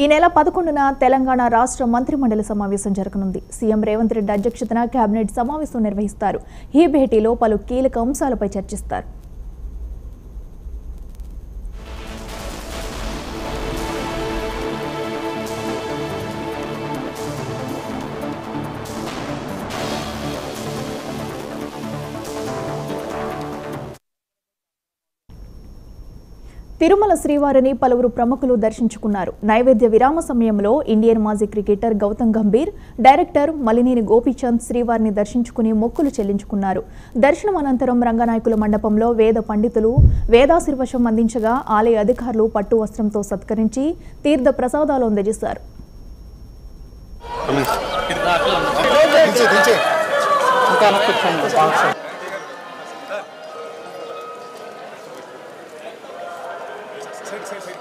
ఈ నెల 11న తెలంగాణ రాష్ట్ర మంత్రిమండలి సమావేశం జరగనుంది. సీఎం రేవంత్ రెడ్డి అధ్యక్షతన కేబినెట్ సమావేశం నిర్వహిస్తారు. ఈ భేటీలో పలు కీలక అంశాలపై చర్చిస్తారు. తిరుమల శ్రీవారిని పలువురు ప్రముఖులు దర్శించుకున్నారు. నైవేద్య విరామ సమయంలో ఇండియన్ మాజీ క్రికెటర్ గౌతమ్ గంభీర్, డైరెక్టర్ మలినేని గోపీచంద్ శ్రీవారిని దర్శించుకుని మొక్కులు చెల్లించుకున్నారు. దర్శనం అనంతరం రంగనాయకుల మండపంలో వేద పండితులు వేదాశీర్వచనం అందించగా ఆలయ అధికారులు పట్టు వస్త్రంతో సత్కరించి తీర్థ ప్రసాదాలు అందజేశారు. Side.